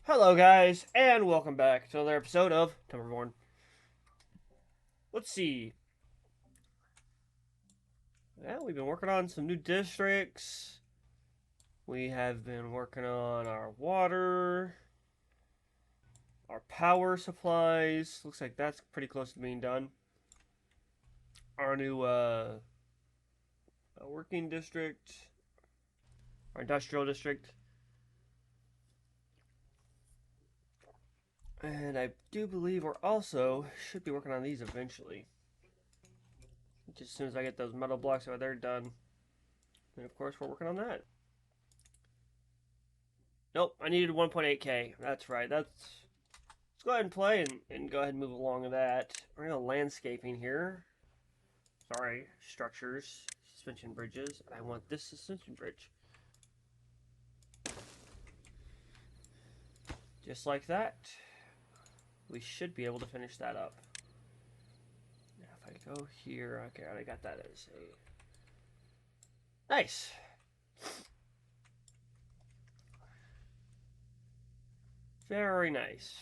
Hello, guys, and welcome back to another episode of Timberborn. Let's see. Yeah, we've been working on some new districts. We have been working on our water, our power supplies. Looks like that's pretty close to being done. Our new working district, our industrial district. And I do believe we're also should be working on these eventually. Just as soon as I get those metal blocks over there done. And of course, we're working on that. Nope, I needed 1.8k. That's right. Let's go ahead and play and go ahead and move along with that. We're going to landscaping here. Sorry, structures, suspension bridges. I want this suspension bridge. Just like that. We should be able to finish that up. Now if I go here, okay, I got that as a... Nice! Very nice.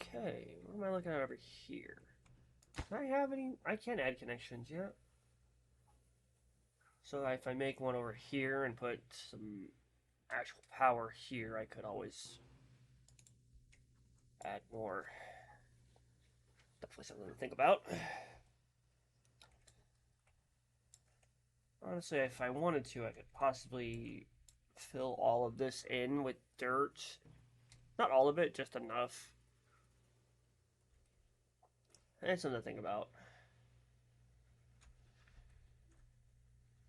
Okay, what am I looking at over here? Do I have any? I can't add connections yet. So if I make one over here and put some actual power here, I could always add more. Definitely something to think about. Honestly, if I wanted to, I could possibly fill all of this in with dirt. Not all of it, just enough. It's something to think about.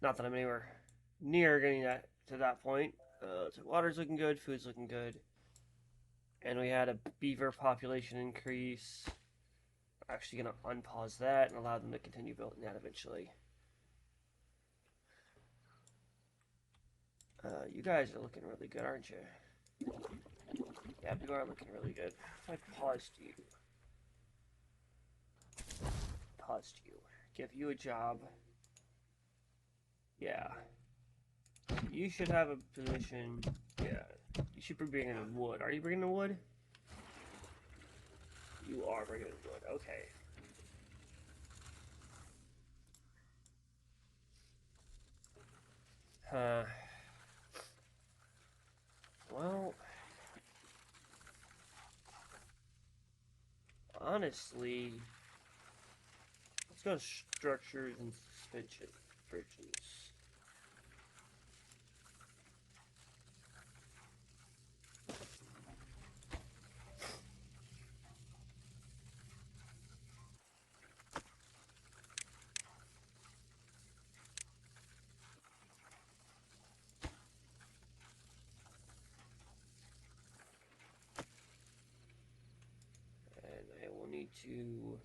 Not that I'm anywhere near getting to that point. So water's looking good, food's looking good. And we had a beaver population increase. I'm actually going to unpause that and allow them to continue building that eventually. You guys are looking really good, aren't you? Yeah, you are looking really good. If I paused you. Give you a job. Yeah. You should have a position. Yeah. You should be bringing in wood. Are you bringing in wood? You are bringing in wood. Okay. Well, honestly, let's go to structures and suspension bridges. And I will need to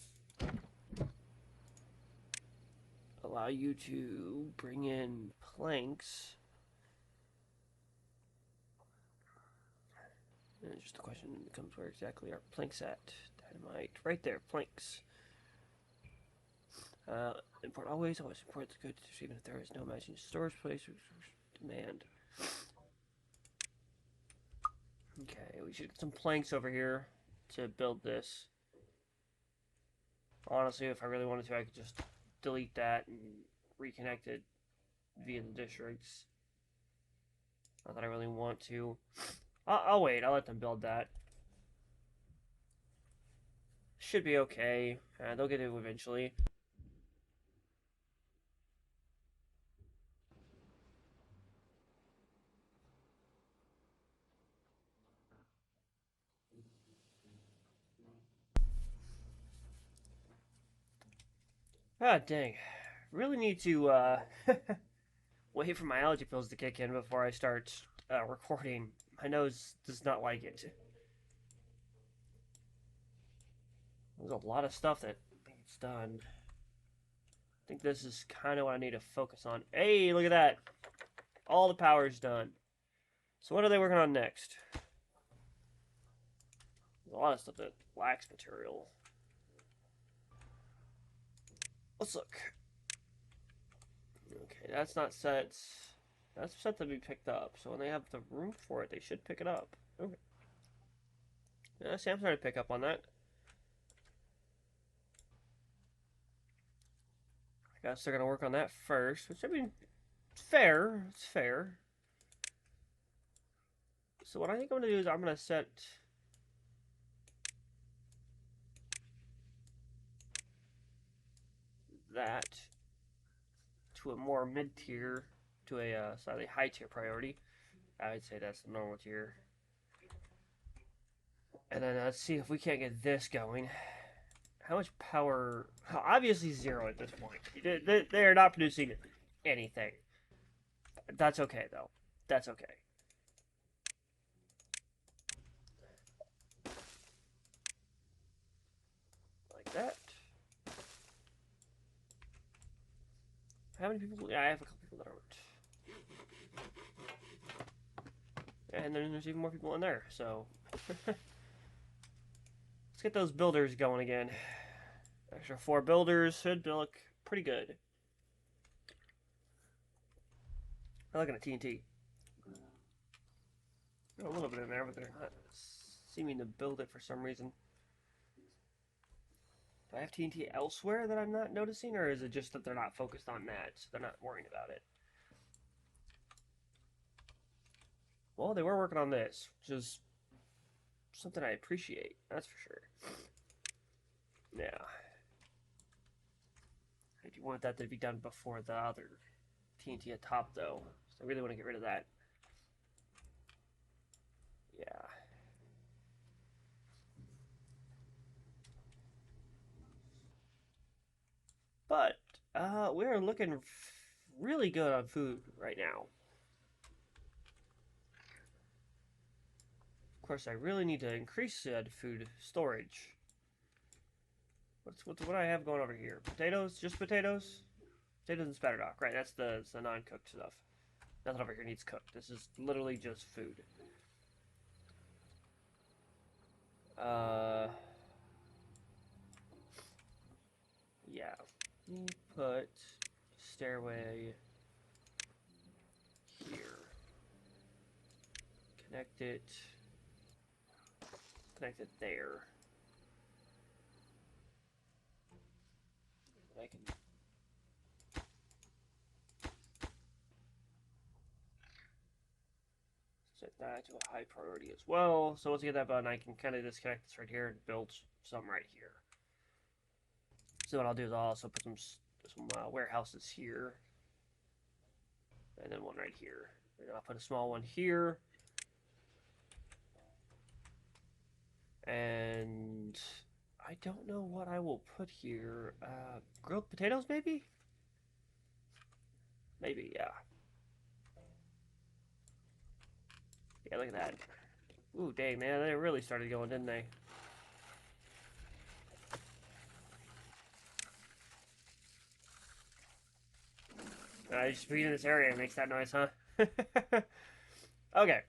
allow you to bring in planks. And just the question becomes where exactly are planks at? Dynamite. Right there, planks. Import always import the goods even if there is no imagined storage place or demand. Okay, we should get some planks over here to build this. Honestly, if I really wanted to, I could just delete that and reconnect it via the districts. Not that I really want to. I'll wait. I'll let them build that. Should be okay. They'll get it eventually. Ah, dang. Really need to wait for my allergy pills to kick in before I start recording. My nose does not like it. There's a lot of stuff that needs done. I think this is kind of what I need to focus on. Hey, look at that. All the power's done. So what are they working on next? There's a lot of stuff that lacks material. Let's look. Okay, that's not set. That's set to be picked up. So when they have the room for it, they should pick it up. Okay. Yeah, see, I'm starting to pick up on that. I guess they're gonna work on that first, which I mean, it's fair. It's fair. So what I think I'm gonna do is I'm gonna set that to a more mid tier, to a slightly high tier priority. I would say that's the normal tier. And then let's see if we can't get this going. How much power? Obviously zero at this point. They are not producing anything. That's okay though. That's okay. Like that. How many people? Yeah, I have a couple people that aren't. And then there's even more people in there. So let's get those builders going again. Extra 4 builders should look pretty good. I'm looking at TNT. A little bit in there, but they're not seeming to build it for some reason. Do I have TNT elsewhere that I'm not noticing, or is it just that they're not focused on that, so they're not worrying about it? Well, they were working on this, which is something I appreciate, that's for sure. Yeah. I do want that to be done before the other TNT at top, though. So I really want to get rid of that. Yeah. But we're looking really good on food right now. Of course, I really need to increase said food storage. What do I have going over here? Potatoes? Just potatoes? Potatoes and spatterdock. Right, that's the non-cooked stuff. Nothing over here needs cooked. This is literally just food. Yeah. Put stairway here. Connect it. Connect it there. I can set that to a high priority as well. So once I get that button, I can kind of disconnect this right here and build some right here. So what I'll do is I'll also put some warehouses here. And then one right here. And I'll put a small one here. And I don't know what I will put here. Grilled potatoes, maybe? Maybe, yeah. Yeah, look at that. Ooh, dang, man. They really started going, didn't they? Just being in this area makes that noise, huh? Okay.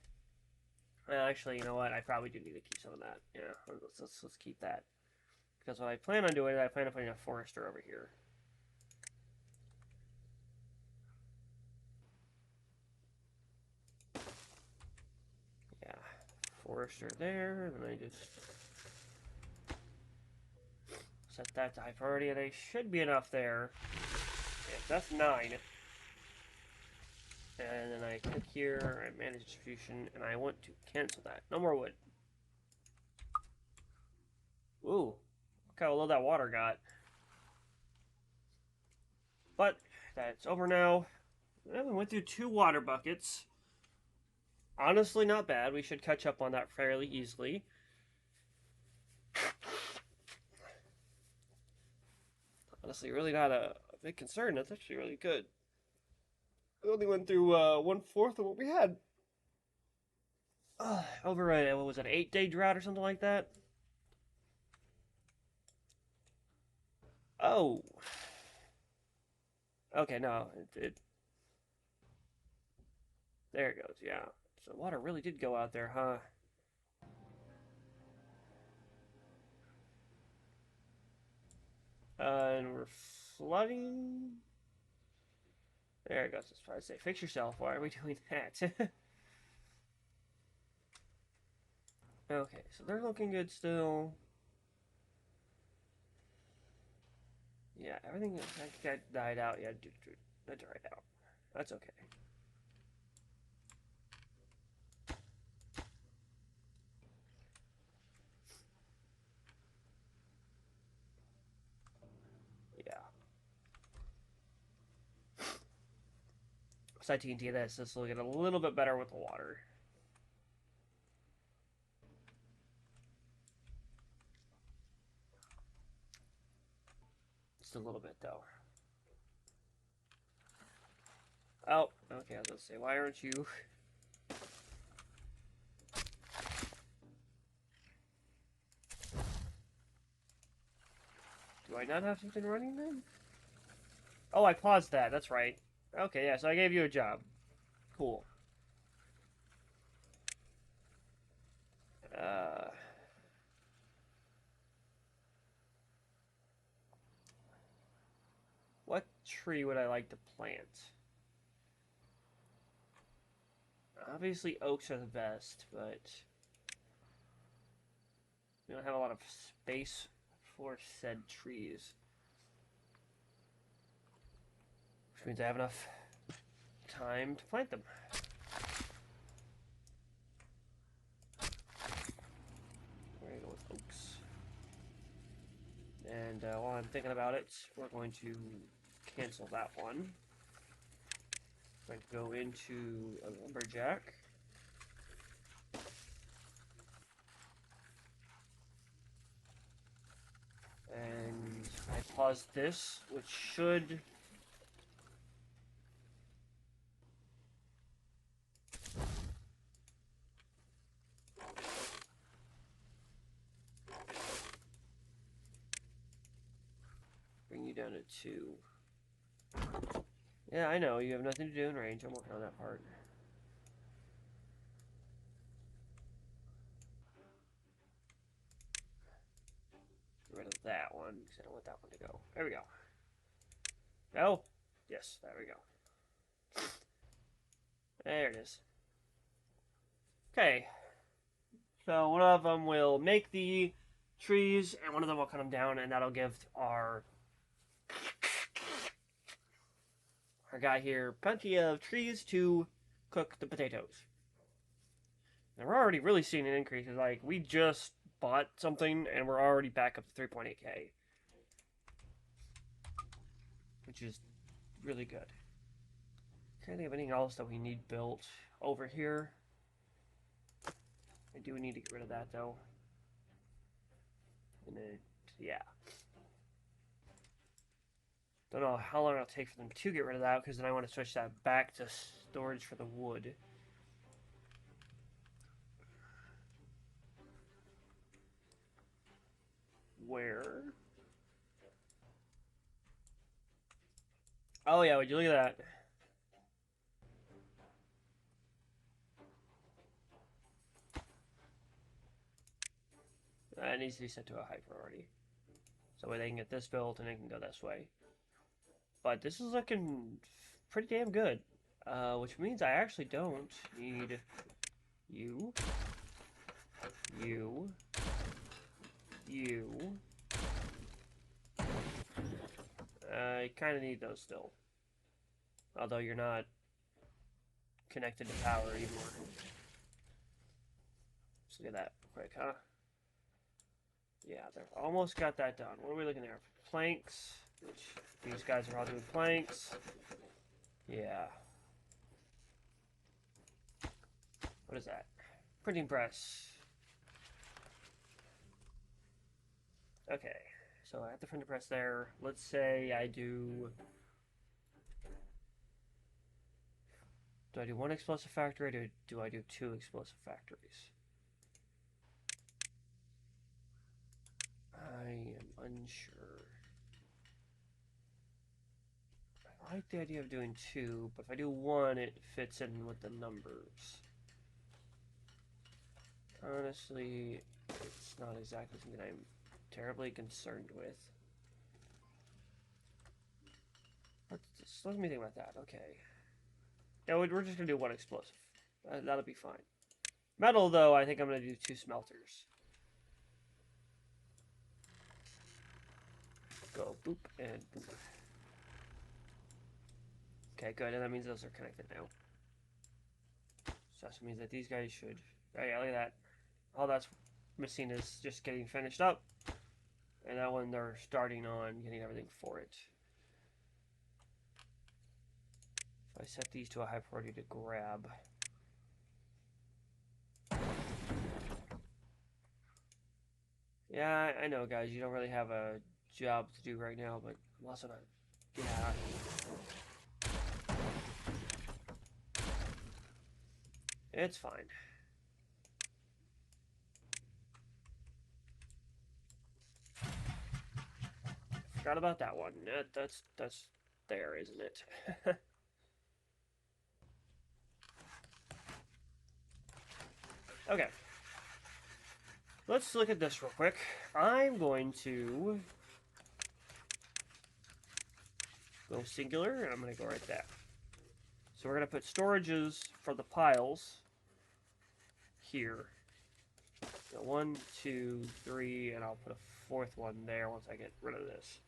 Actually, you know what? I probably do need to keep some of that. Yeah, let's keep that. Because what I plan on doing, I plan on putting a forester over here. Yeah, forester there, and I just set that to high priority, and they should be enough there. Yeah, that's 9. And then I click here, I manage distribution, and I want to cancel that. No more wood. Ooh, look how low that water got. But that's over now. Well, we went through 2 water buckets. Honestly, not bad. We should catch up on that fairly easily. Honestly, really not a big concern. That's actually really good. We only went through 1/4 of what we had. Over a, what was it, 8-day drought or something like that? Oh. Okay, no. There it goes, yeah. So water really did go out there, huh? And we're flooding. There it goes. That's what I say. Fix yourself. Why are we doing that? Okay, so they're looking good still. Yeah, everything that died out. Yeah, that died out. That's okay. Yeah. So I TNT this. This will get a little bit better with the water. Just a little bit, though. Oh, okay, I was going to say, why aren't you... Do I not have something running then? Oh, I paused that. That's right. Okay, yeah, so I gave you a job. Cool. Uh... What tree would I like to plant? Obviously, oaks are the best, but... we don't have a lot of space for said trees. Which means I have enough time to plant them. We're going to go with oaks. And while I'm thinking about it, we're going to cancel that one. I'm going to go into a lumberjack. And I paused this, which should... bring you down to 2. Yeah, I know, you have nothing to do in range. I'm working on that part. Get rid of that one, because I don't want that one to go. There we go. No? Yes, there we go. There it is. Okay. So one of them will make the trees, and one of them will cut them down, and that'll give our guy here plenty of trees to cook the potatoes. And we're already really seeing an increase. It's like, we just bought something, and we're already back up to 3.8k. Which is really good. Can't think of anything else that we need built over here. I do need to get rid of that, though. And then, yeah. Don't know how long it'll take for them to get rid of that, because then I want to switch that back to storage for the wood. Where? Oh yeah, would you look at that? It needs to be set to a high priority. So they can get this built and it can go this way. But this is looking pretty damn good. Which means I actually don't need you, you, you. I kind of need those still. Although you're not connected to power anymore. Let's look at that quick, huh? Yeah, they've almost got that done. What are we looking at? Planks, which these guys are all doing planks. Yeah. What is that? Printing press. Okay, so I have the printing press there. Let's say I do... Do I do 1 explosive factory, or do I do 2 explosive factories? I am unsure. I like the idea of doing 2, but if I do 1, it fits in with the numbers. Honestly, it's not exactly something I'm terribly concerned with. Let's let me think about that. Okay. Yeah, we're just gonna do one explosive. That'll be fine. Metal, though, I think I'm gonna do 2 smelters. Go boop and boop. Okay, good, and that means those are connected now. So that means that these guys should... Oh yeah, look at that. All that's missing is just getting finished up. And that one they're starting on getting everything for it. If I set these to a high priority to grab... Yeah, I know, guys, you don't really have a job to do right now, but I'm also not... Yeah. It's fine. Forgot about that one. That's there, isn't it? Okay. Let's look at this real quick. I'm going to go singular, and I'm going to go right there. So we're going to put storages for the piles here. So 1, 2, 3, and I'll put a 4th one there once I get rid of this.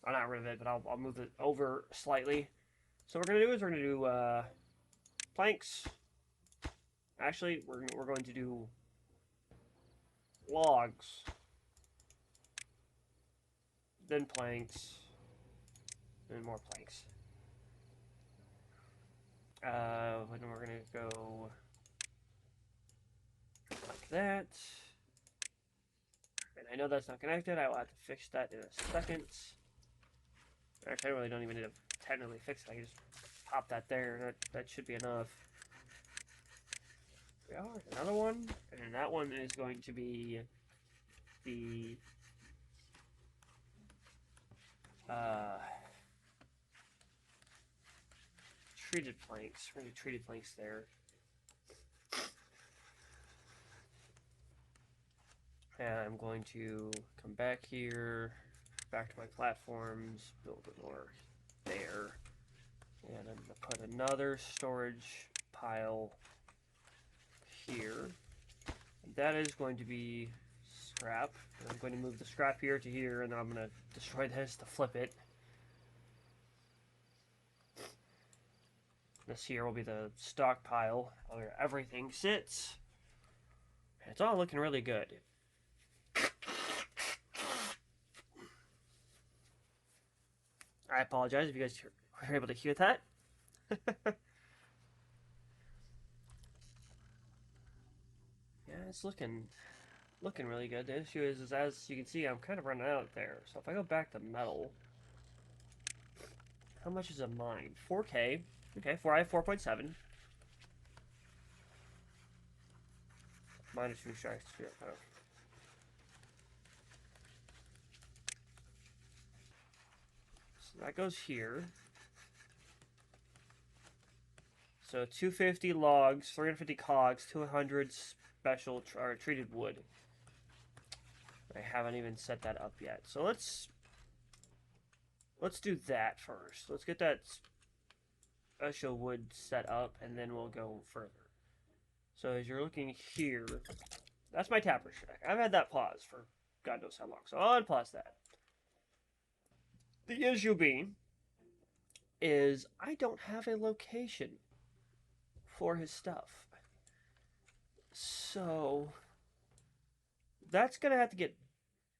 Oh, not rid of it, but I'll move it over slightly. So what we're going to do is we're going to do planks. Actually, we're going to do logs, then planks, then more planks. Then we're gonna go like that. And I know that's not connected. I will have to fix that in a second. Actually, I really don't even need to technically fix it. I can just pop that there. That should be enough. There we are. Another one, and that one is going to be the treated planks. We're going to do treated planks there. And I'm going to come back here, back to my platforms, build more there. And I'm going to put another storage pile here. And that is going to be scrap. And I'm going to move the scrap here to here, and then I'm going to destroy this to flip it. This here will be the stockpile where everything sits. It's all looking really good. I apologize if you guys were able to hear that. Yeah, it's looking really good. The issue is as you can see, I'm kind of running out there. So if I go back to metal, how much is a mine? 4K. Okay, I have 4.7. Minus 2 strikes. Oh. So that goes here. So 250 logs, 350 cogs, 200 special or treated wood. I haven't even set that up yet. So let's do that first. Let's get that special wood set up, and then we'll go further. So as you're looking here, that's my tapper shack. I've had that pause for God knows how long, so I'll unpause that. The issue being is I don't have a location for his stuff. So that's gonna have to get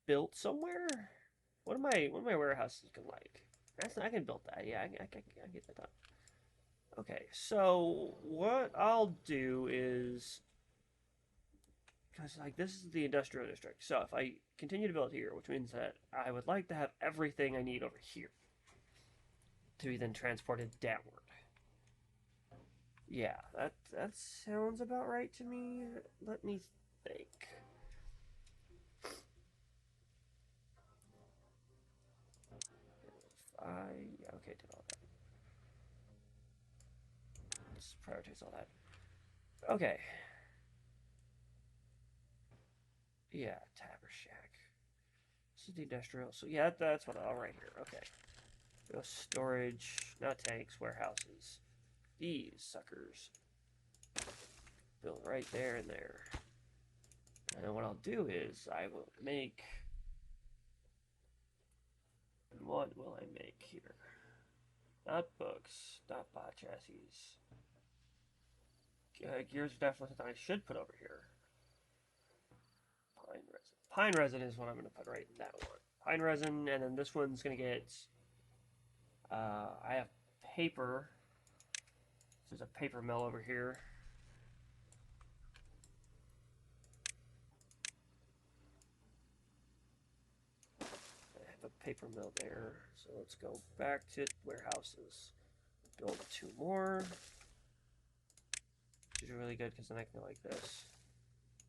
built somewhere. What are my warehouses looking like? I can build that. Yeah, I get that done. Okay, so what I'll do is, because like this is the industrial district, so if I continue to build here, which means that I would like to have everything I need over here to be then transported downward. Yeah, that sounds about right to me. Let me think. Yeah, okay, did all that. Let's prioritize all that. Okay. Yeah, Tapper Shack. This is the industrial. So yeah, that's what I'll write here. Okay. No storage, not tanks, warehouses. These suckers. Build right there and there. And then what I'll do is I will make. What will I make here? Not books, not bot chassis. Gears are definitely something I should put over here. Pine resin. Pine resin is what I'm going to put right in that one. Pine resin, and then this one's going to get. I have paper. There's a paper mill over here. I have a paper mill there. So let's go back to warehouses. Build 2 more. Which is really good because then I can go like this.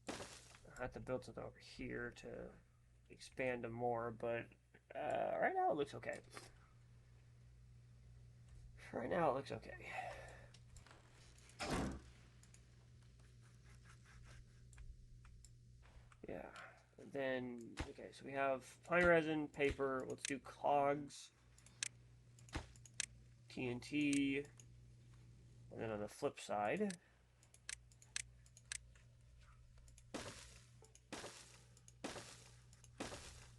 I have to build something over here to expand them more, but right now it looks okay. Right now it looks okay. Yeah. And then, okay, so we have pine resin, paper. Let's do cogs, TNT, and then on the flip side,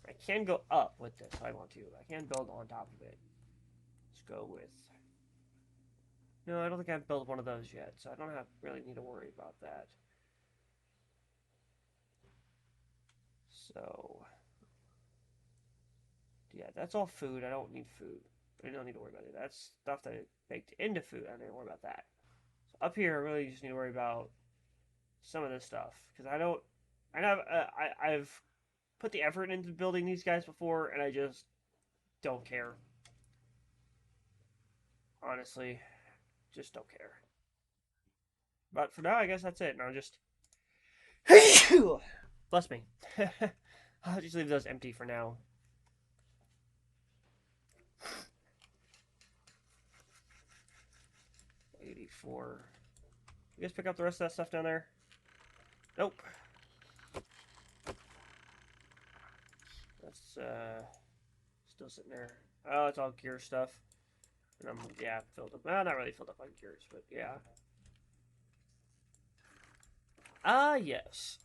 I can go up with this if I want to. I can build on top of it. Let's go with. No, I don't think I've built one of those yet, so I don't really need to worry about that. So, yeah, that's all food. I don't need food. I don't need to worry about it. That's stuff that I baked into food. I don't need to worry about that. So up here, I really just need to worry about some of this stuff because I don't. I've put the effort into building these guys before, and I just don't care. Honestly, just don't care. But for now, I guess that's it. And I'll just bless me. I'll just leave those empty for now. 84. You guys pick up the rest of that stuff down there? Nope. That's still sitting there. Oh, it's all gear stuff. And I'm filled up. Well, not really filled up on gears, but yeah. Yes.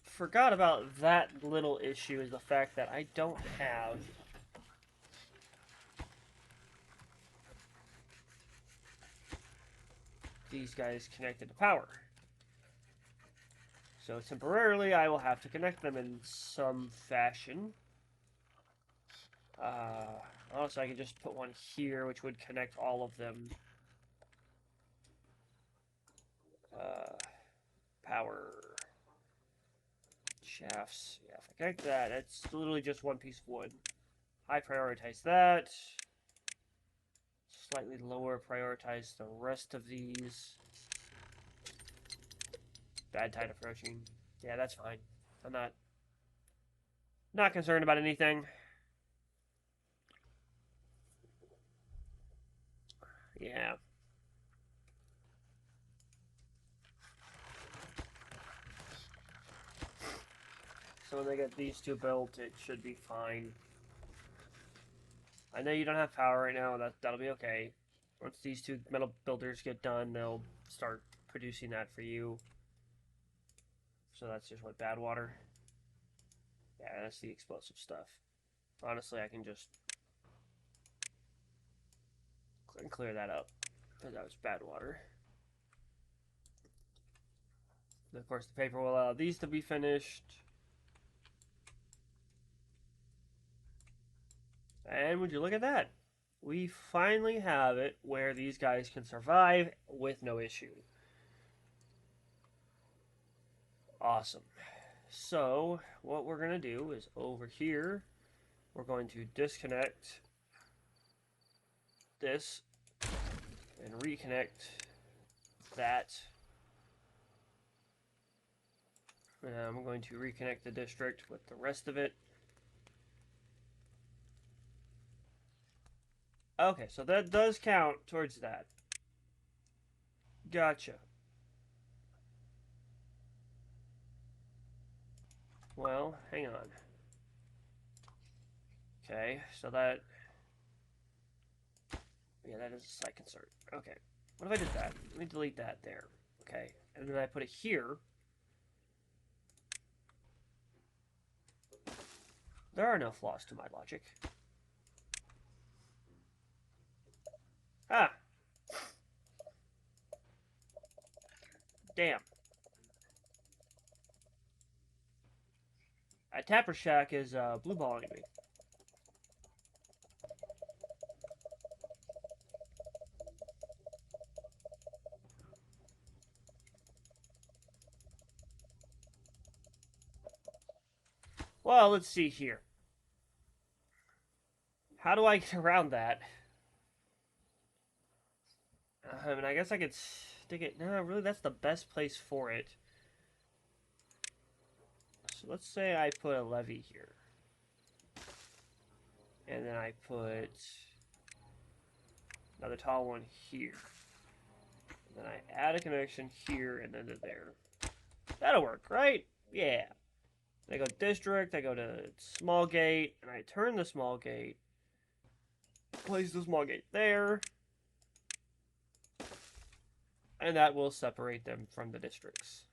Forgot about that little issue is the fact that I don't have these guys connected to power. So temporarily I will have to connect them in some fashion. Also, I can just put one here, which would connect all of them. Power shafts. Yeah, if I connect that, it's literally just one piece of wood. High prioritize that. Slightly lower prioritize the rest of these. Bad tide approaching. Yeah, that's fine. I'm not concerned about anything. Yeah. So when they get these 2 built, it should be fine. I know you don't have power right now. That'll be okay. Once these 2 metal builders get done, they'll start producing that for you. So that's just what, bad water? Yeah, that's the explosive stuff. Honestly, I can just clear that up. Because that was bad water. And of course, the paper will allow these to be finished. And would you look at that? We finally have it where these guys can survive with no issue. Awesome. So, what we're going to do is over here, we're going to disconnect this and reconnect that. And I'm going to reconnect the district with the rest of it. Okay, so that does count towards that. Gotcha. Well, hang on. Okay, so that Yeah, that is a site concern. Okay. What if I did that? Let me delete that there. Okay. And then I put it here. There are no flaws to my logic. Ah! Damn. A Tapper Shack is blue balling me. Well, let's see here. How do I get around that? I mean, I guess I could stick it... No, really, that's the best place for it. So let's say I put a levee here. And then I put another tall one here. And then I add a connection here and then to there. That'll work, right? Yeah. I go district, I go to small gate, and I turn the small gate. Place the small gate there. And that will separate them from the districts.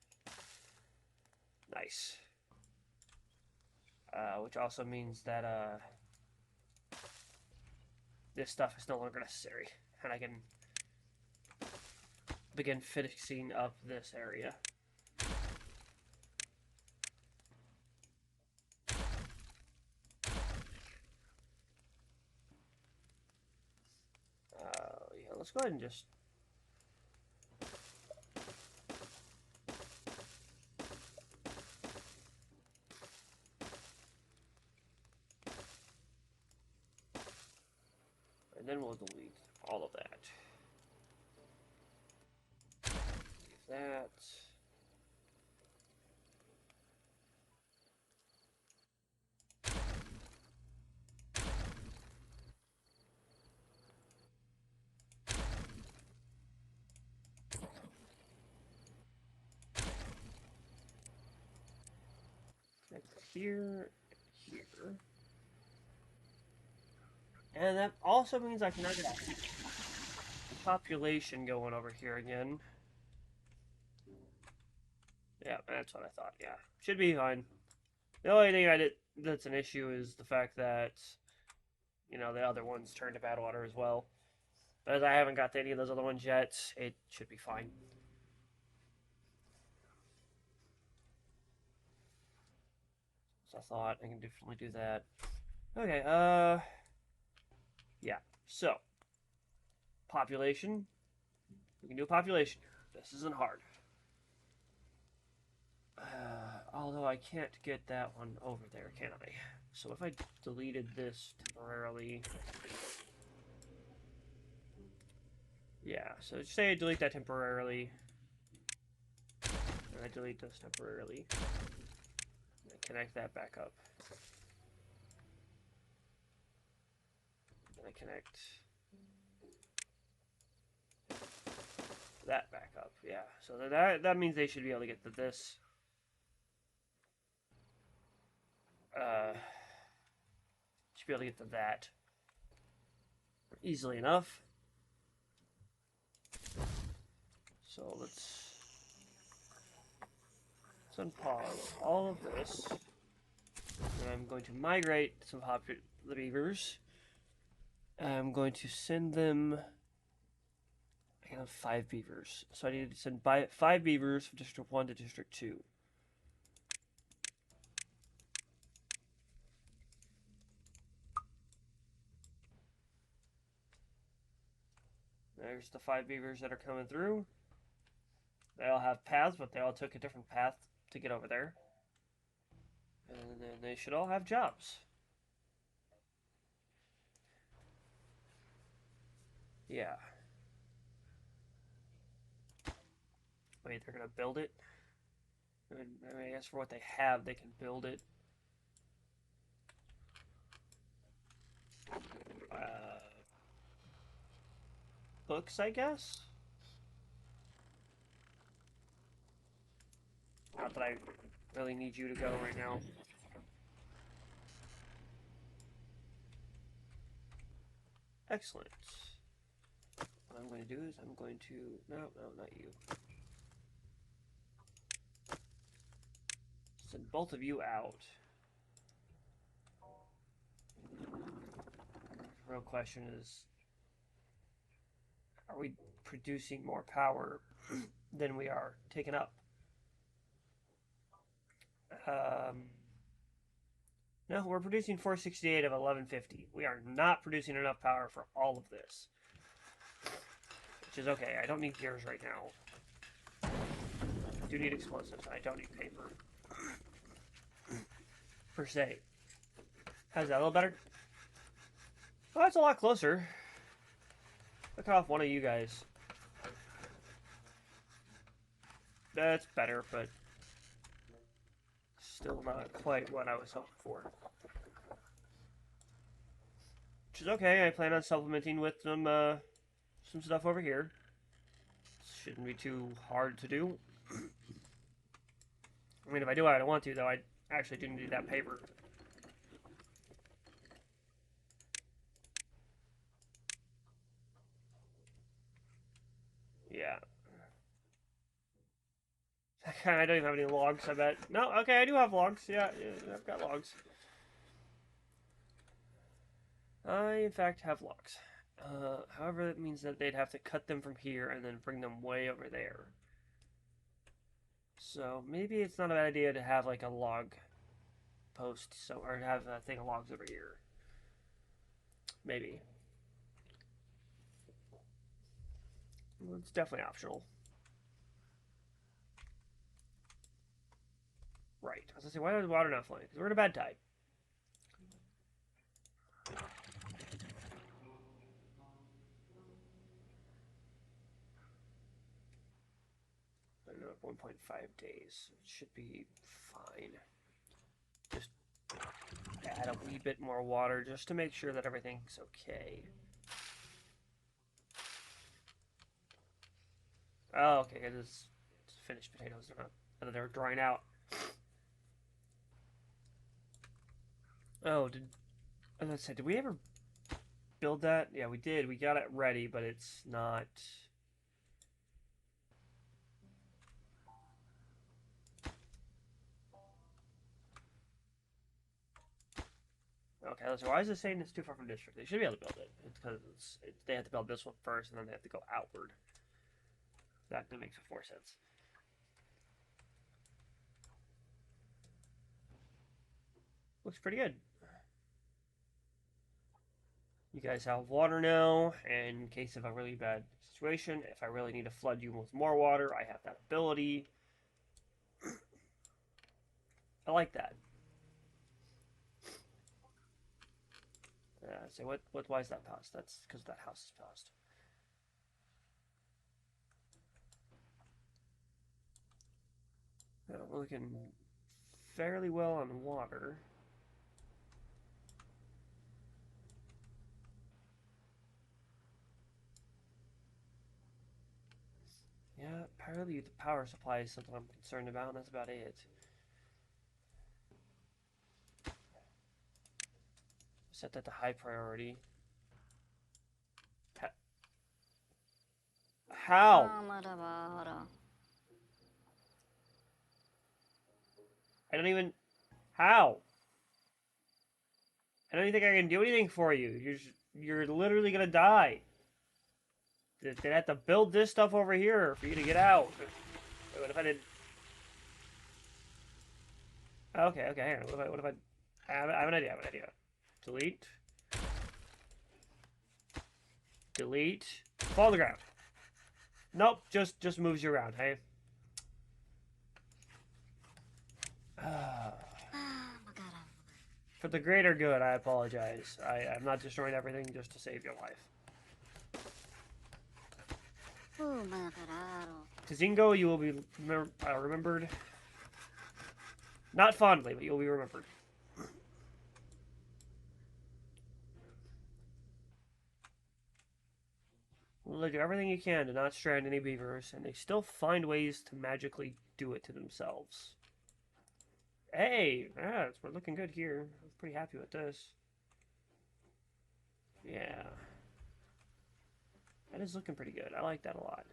Nice. Which also means that this stuff is no longer necessary. And I can begin fixing up this area. Yeah, let's go ahead and just... And then we'll delete all of that. Leave that. Connect here, here. And that also means I can now get population going over here again. Yeah, that's what I thought. Yeah, should be fine. The only thing I did that's an issue is the fact that, you know, the other ones turned to bad water as well. But as I haven't got to any of those other ones yet, it should be fine. So I thought I can definitely do that. Okay, yeah. So, population. We can do a population. This isn't hard. Although I can't get that one over there, can I? So if I deleted this temporarily... Yeah, so say I delete that temporarily. And I delete this temporarily. And I connect that back up. And I connect that back up. Yeah, so that means they should be able to get to this. Should be able to get to that easily enough. So let's unpause all of this. And I'm going to migrate some the beavers. I'm going to send them... I have 5 beavers. So I need to send 5 beavers from District 1 to District 2. There's the 5 beavers that are coming through. They all have paths, but they all took a different path to get over there. And then they should all have jobs. Yeah. Wait, they're gonna build it? I mean, I guess for what they have, they can build it. Books, I guess? Not that I really need you to go right now. Excellent. what I'm going to do is I'm going to... No, not you. Send both of you out. The real question is, are we producing more power than we are taking up? No, we're producing 468 of 1150. We are not producing enough power for all of this. Which is okay. I don't need gears right now. I do need explosives. I don't need paper. Per se. How's that? A little better? Oh, that's a lot closer. Look off one of you guys. That's better, but still not quite what I was hoping for. Which is okay. I plan on supplementing with some stuff over here. Shouldn't be too hard to do. I mean, if I do what I don't want to, though, I actually do need that paper. Yeah. I don't even have any logs, I bet. No, okay, I do have logs. Yeah, I've got logs. I, in fact, have logs. However, that means that they'd have to cut them from here and then bring them way over there. So maybe it's not a bad idea to have like a log post, so or have a thing of logs over here. Maybe. Well, it's definitely optional. Right. I was gonna say, why is water not flowing? Because we're in a bad tide. I don't know, 1.5 days. It should be fine. Just add a wee bit more water just to make sure that everything's okay. Oh, okay. It's finished potatoes. They're drying out. Oh, as I said, did we ever build that? Yeah, we did. We got it ready, but it's not. Okay, so why is it saying it's too far from district? They should be able to build it. It's because they have to build this one first, and then they have to go outward. That makes more sense. Looks pretty good. You guys have water now, and in case of a really bad situation, if I really need to flood you with more water, I have that ability. I like that. So why is that paused? That's because that house is paused. We're looking fairly well on water. Yeah, apparently the power supply is something I'm concerned about, and that's about it. Set that to high priority. How? I don't even... How? I don't even think I can do anything for you. You're literally gonna die. They have to build this stuff over here for you to get out. What if I did... Okay, hang on. What if I have an idea, Delete. Delete. Fall on the ground. Nope, just moves you around, hey? For the greater good, I apologize. I'm not destroying everything just to save your life. Kazingo, you will be remembered. Not fondly, but you'll be remembered. Well, do everything you can to not strand any beavers, and they still find ways to magically do it to themselves. Hey, we're looking good here. I'm pretty happy with this. Yeah. That is looking pretty good. I like that a lot.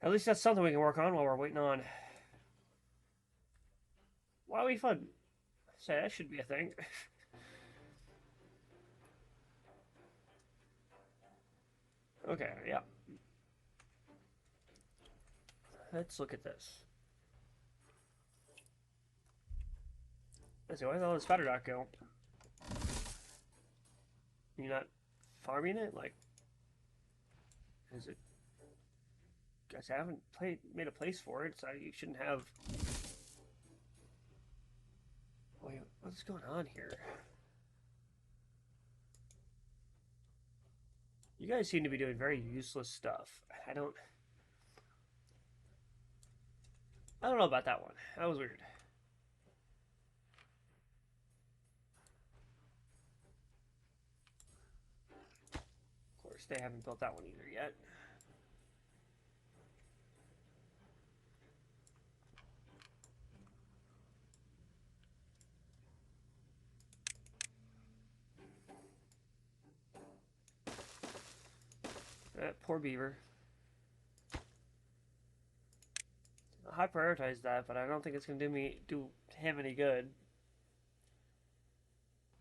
At least that's something we can work on while we're waiting on Wowie Fun. Say that should be a thing. Okay, yeah. Let's look at this. Let's see, where the hell did Spider Dock go? You're not farming it? Like, is it? Guys, I haven't made a place for it, so you shouldn't have. Wait, what's going on here? You guys seem to be doing very useless stuff. I don't know about that one. That was weird. Of course, they haven't built that one either yet. That poor beaver. I prioritize that, but I don't think it's gonna do him any good.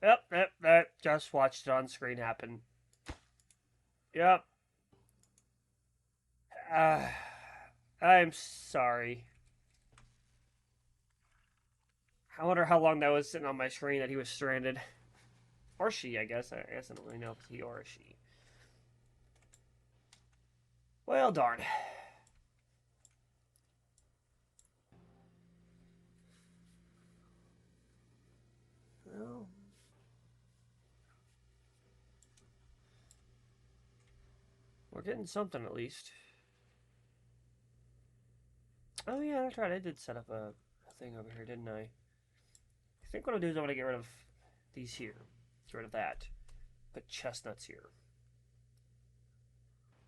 Yep. Just watched it on screen happen. Yep. I'm sorry. I wonder how long that was sitting on my screen that he was stranded. Or she, I guess. I guess I don't really know if it's he or a she. Well, darn. Well, we're getting something at least. Oh yeah, that's right. I did set up a thing over here, didn't I? I think what I'll do is I'm going to get rid of these here. Get rid of that. Put chestnuts here.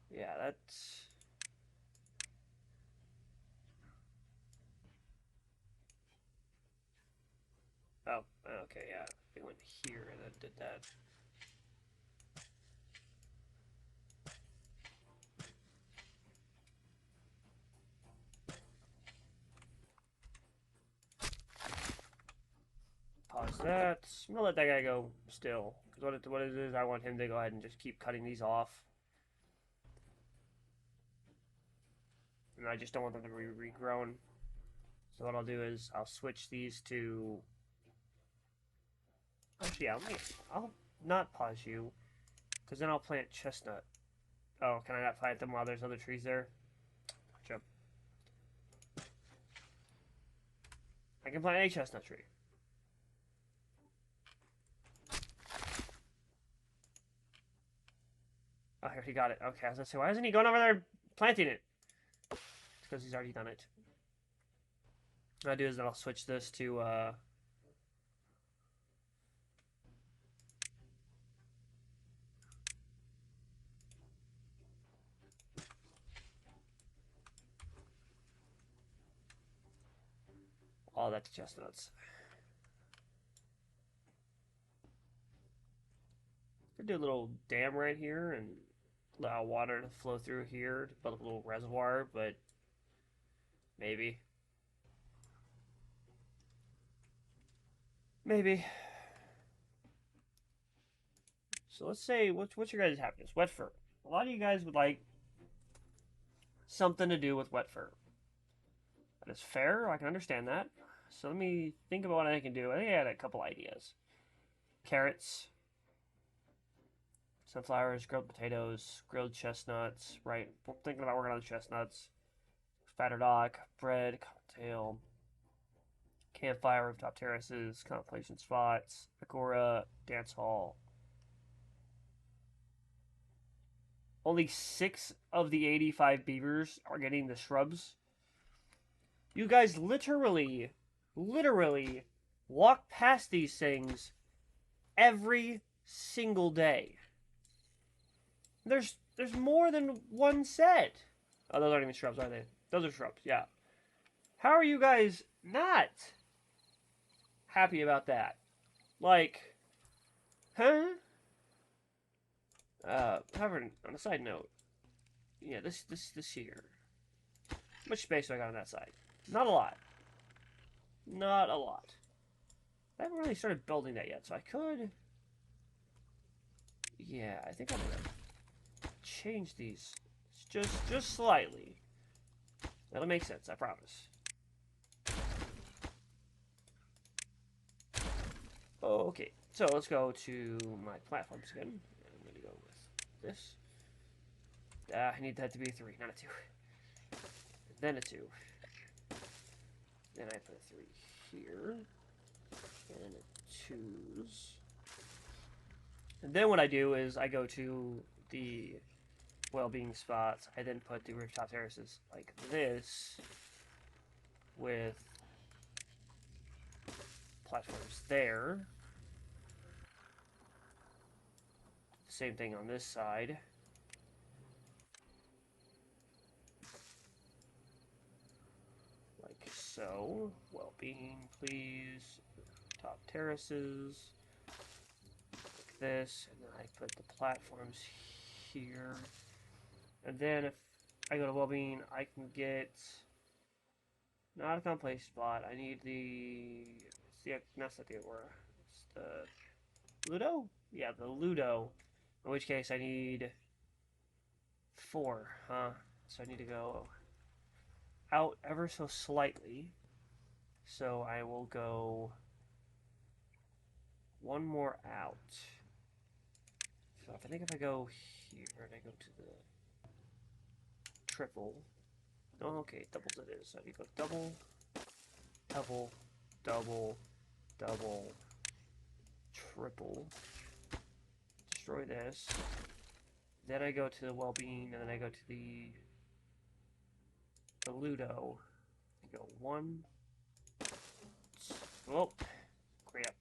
Yeah, that's... Oh, okay, yeah. It went here and then did that. Pause that. I'm gonna let that guy go still. Because what it is, I want him to go ahead and just keep cutting these off. And I just don't want them to be regrown. So what I'll do is I'll switch these to... Actually, yeah, I'll not pause you. Because then I'll plant chestnut. Oh, can I not plant them while there's other trees there? Gotcha. I can plant a chestnut tree. Oh, here, he got it. Okay, I was gonna say, why isn't he going over there planting it? It's because he's already done it. What I'll do is I'll switch this to, all that's chestnuts. Could do a little dam right here and allow water to flow through here to build a little reservoir, but maybe. Maybe. So let's say, what's your guys' happiness? Wet fur. A lot of you guys would like something to do with wet fur. That is fair. I can understand that. So let me think about what I can do. I think I had a couple ideas. Carrots, sunflowers, grilled potatoes, grilled chestnuts. Right. I'm thinking about working on the chestnuts. Spatter dock, bread, cocktail, campfire, rooftop terraces, contemplation spots, agora, dance hall. Only 6 of the 85 beavers are getting the shrubs. You guys literally walk past these things every single day. There's more than one set. Oh, those aren't even shrubs, are they? Those are shrubs, yeah. How are you guys not happy about that? Like, huh? However, on a side note, yeah, this here. How much space do I got on that side? Not a lot. Not a lot. I haven't really started building that yet, so I could. Yeah, I think I'm gonna change these just slightly. That'll make sense, I promise. Okay, so let's go to my platforms again. I'm gonna go with this. I need that to be a 3, not a 2. Then a 2. Then I put a 3 here. And a 2's. And then what I do is I go to the well-being spots. I then put the rooftop terraces like this with platforms there. Same thing on this side. Like so. Well-being, please. Top terraces. Like this. And then I put the platforms here. And then if I go to well-being, I can get not a complete spot. I need that's not the Aurora. It's the Ludo? Yeah, the Ludo. In which case I need 4, huh? So I need to go out ever so slightly. So I will go one more out. So I think if I go here and I go to the triple. Oh, okay, doubles it is. So you go double, double, double, double, triple. Destroy this. Then I go to the well-being, and then I go to the Ludo. I go 1. Oh, crap.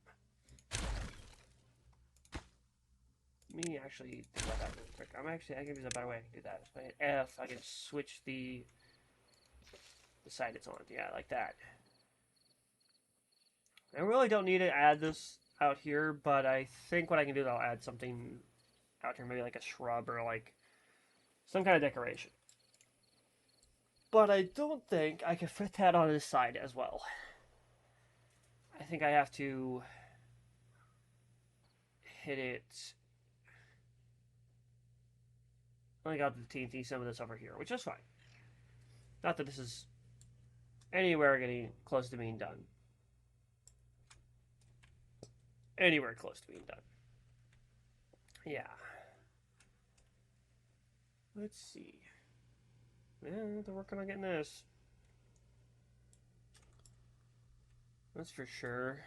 Let me actually think about that real quick. I can use a better way I can do that. If I hit F, I can switch the side it's on. Yeah, like that. I really don't need to add this out here, but I think what I can do is I'll add something out here, maybe like a shrub or like some kind of decoration. But I don't think I can fit that on this side as well. I think I have to hit it. I got the TNT some of this over here, which is fine. Not that this is anywhere getting close to being done. Anywhere close to being done. Yeah. Let's see. Yeah, they're working on getting this. That's for sure.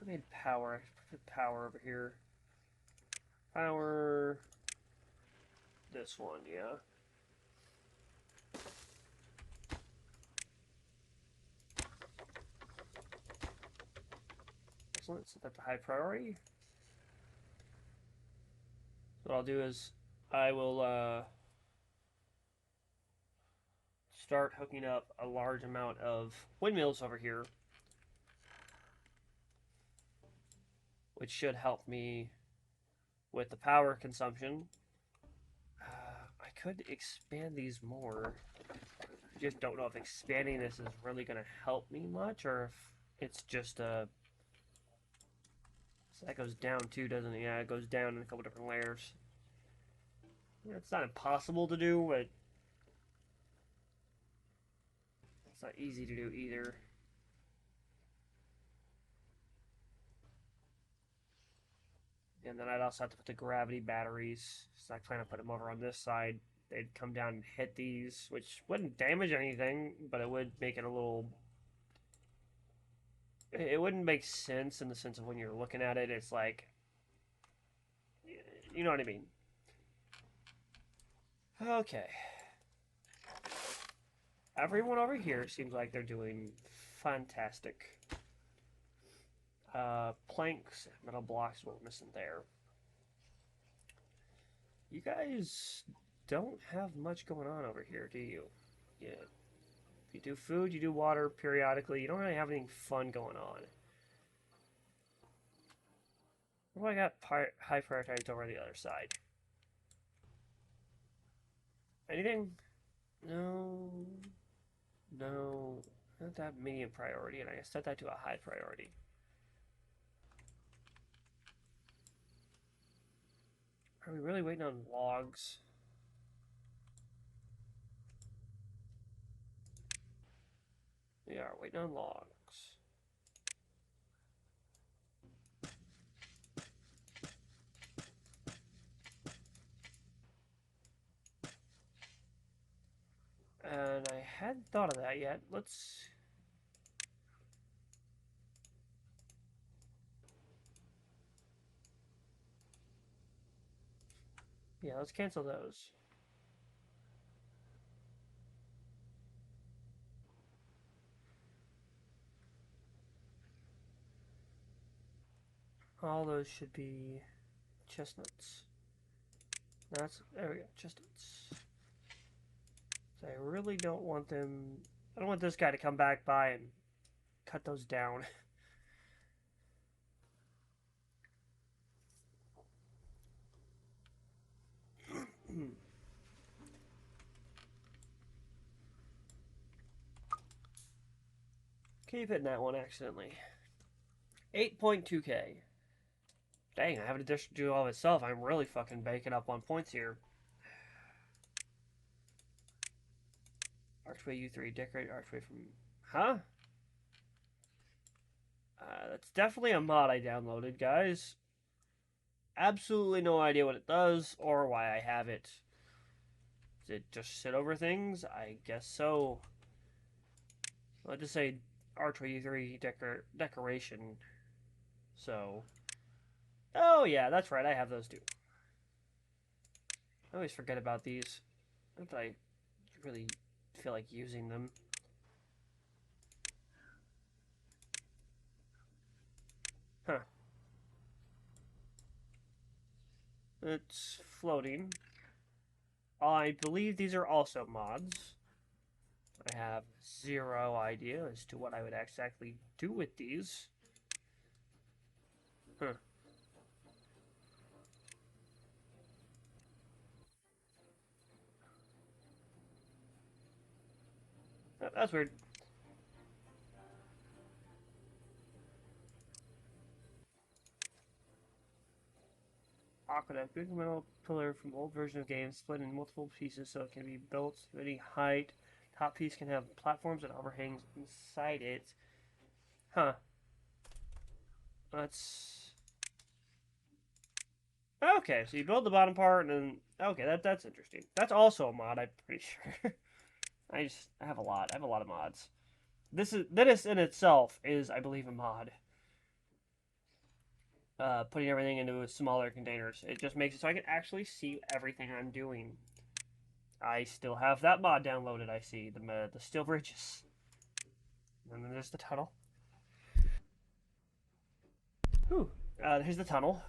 If I made power, I put power over here. Power. This one, yeah. Excellent. Set that to high priority. So what I'll do is I will start hooking up a large amount of windmills over here, which should help me with the power consumption. I could expand these more. I just don't know if expanding this is really going to help me much, or if it's just a... So that goes down too, doesn't it? Yeah, it goes down in a couple different layers. Yeah, it's not impossible to do, but it's not easy to do either. And then I'd also have to put the gravity batteries. So I plan to put them over on this side. They'd come down and hit these, which wouldn't damage anything, but it would make it a little... It wouldn't make sense in the sense of when you're looking at it, it's like... You know what I mean. Okay. Everyone over here seems like they're doing fantastic. Planks, metal blocks, what we're missing there. You guys don't have much going on over here, do you? Yeah. You do food, you do water periodically. You don't really have anything fun going on. What do I got high prioritized over the other side? Anything? No. No. Not that medium priority, and I set that to a high priority. Are we really waiting on logs? We are waiting on logs. And I hadn't thought of that yet. Let's... Yeah, let's cancel those. All those should be chestnuts. That's... There we go, chestnuts. So I really don't want them... I don't want this guy to come back by and cut those down. Keep hitting that one accidentally. 8.2k. Dang, I have an addition to do all of itself. I'm really fucking baking up on points here. Archway U3, decorate archway from... Huh? That's definitely a mod I downloaded, guys. Absolutely no idea what it does or why I have it. Does it just sit over things? I guess so. Let's just say Archway U3 decoration. So... Oh yeah, that's right, I have those too. I always forget about these. Not that I really feel like using them. Huh. It's floating. I believe these are also mods. I have zero idea as to what I would exactly do with these. Huh. That's weird. Aqueduct, big metal pillar from old version of games, split in multiple pieces so it can be built to any height. Top piece can have platforms and overhangs inside it. Huh. That's... Okay, so you build the bottom part and then... Okay, that's interesting. That's also a mod, I'm pretty sure. I have a lot. I have a lot of mods. This in itself is, I believe, a mod. Putting everything into smaller containers. It just makes it so I can actually see everything I'm doing. I still have that mod downloaded. I see the steel bridges, and then there's the tunnel. Ooh, here's the tunnel.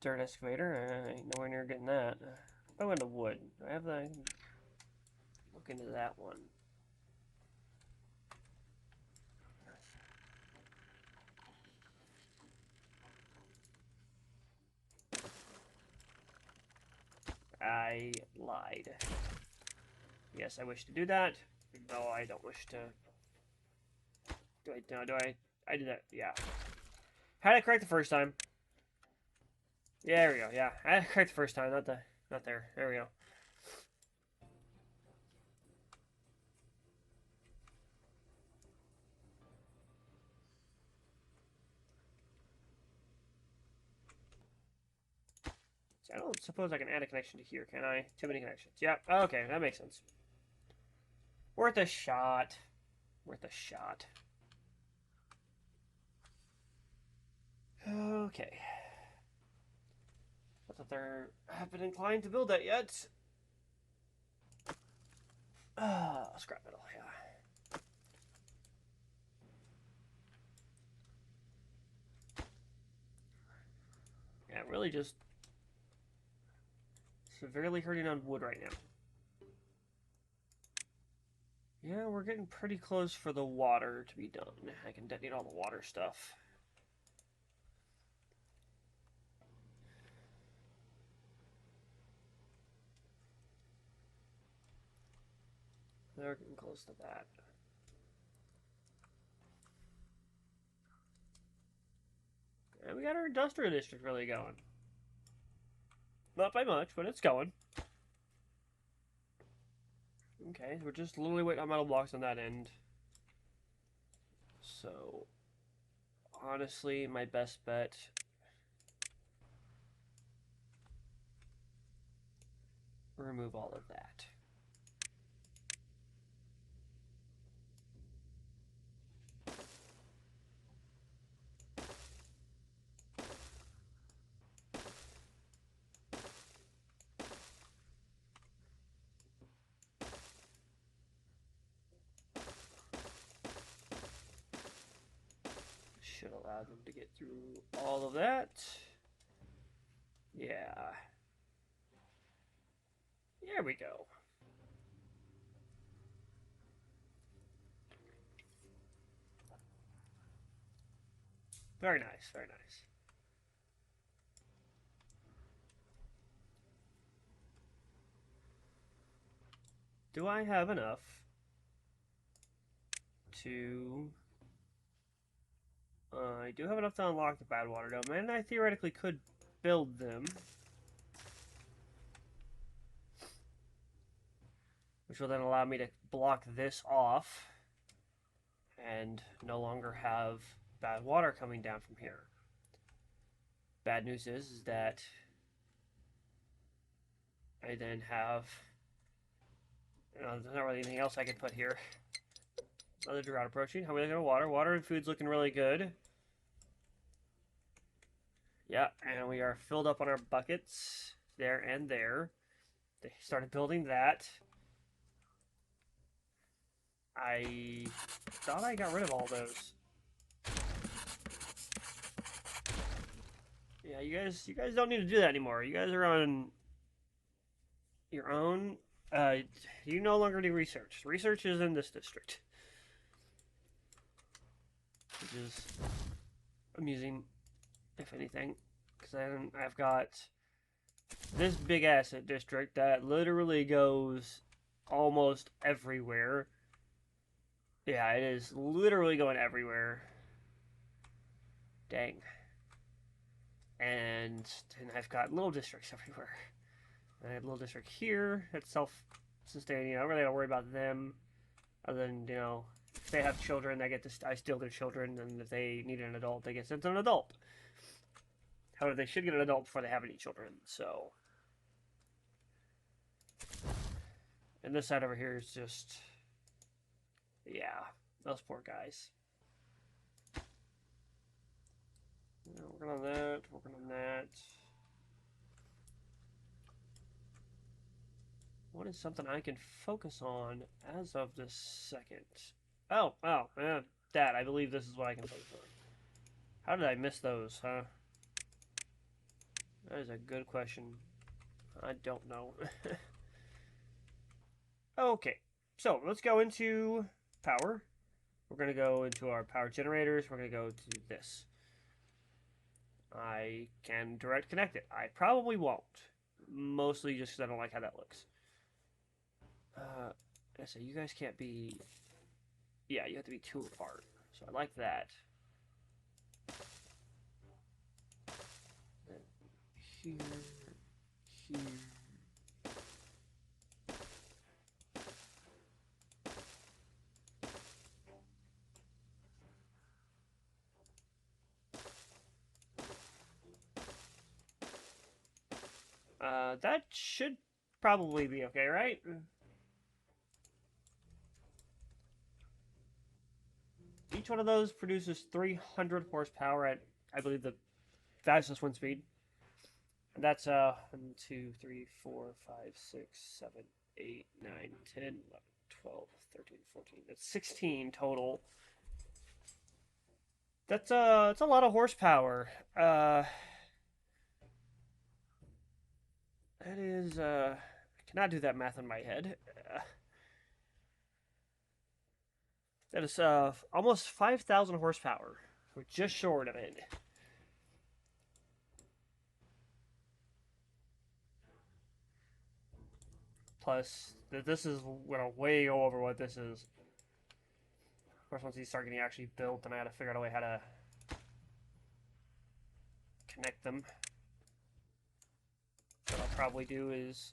Dirt excavator. Ain't nowhere near getting that. Oh, into wood. Do I have the? Look into that one. I lied. Yes, I wish to do that. No, I don't wish to. Do I? No, do I? I did that. Yeah. Had it correct the first time. Yeah, there we go. Yeah, I had it correct the first time. Not there. There we go. So I don't suppose I can add a connection to here, can I? Too many connections. Yeah. Okay, that makes sense. Worth a shot. Worth a shot. Okay. Not that they're have been inclined to build that yet. Scrap metal, yeah. Yeah, really just severely hurting on wood right now. we're getting pretty close for the water to be done. I can detonate all the water stuff. We're getting close to that. And we got our industrial district really going. Not by much, but it's going. Okay, we're just literally waiting on metal blocks on that end. So, honestly, my best bet... remove all of that. Should allow them to get through all of that. Yeah. There we go. Very nice, very nice. Do I have enough to... I do have enough to unlock the bad water dome, and I theoretically could build them. Which will then allow me to block this off and no longer have bad water coming down from here. Bad news is that I then have... there's not really anything else I can put here. Another drought approaching. How are we looking at water? Water and food's looking really good. Yeah, and we are filled up on our buckets there and there. They started building that. I thought I got rid of all those. Yeah, you guys don't need to do that anymore. You guys are on your own. You no longer do research. Research is in this district. Which is amusing, if anything. Because I've got this big asset district that literally goes almost everywhere. Yeah, it is literally going everywhere. Dang. And then I've got little districts everywhere. I have a little district here that's self-sustaining. I don't really don't worry about them. Other than, if they have children, I steal their children, and if they need an adult, they get sent to an adult. However, they should get an adult before they have any children, so... And this side over here is just... Yeah, those poor guys. Working on that, working on that. What is something I can focus on as of this second? Oh, that. I believe this is what I can focus on. How did I miss those, huh? That is a good question. I don't know. Okay, so let's go into power. We're going to go into our power generators. We're going to go to this. I can direct connect it. I probably won't. Mostly just because I don't like how that looks. I say you guys can't be... Yeah, you have to be 2 apart. So I like that. Then here, here. That should probably be okay, right? Each one of those produces 300 horsepower at, I believe, the fastest wind speed. And that's 1, 2, 3, 4, 5, 6, 7, 8, 9, 10, 11, 12, 13, 14. That's 16 total. That's it's a lot of horsepower. That is, I cannot do that math in my head. That is almost 5,000 horsepower. We're just short of it. Plus, this is gonna way go over what this is. Of course, once these start getting actually built, then I gotta figure out a way how to connect them. What I'll probably do is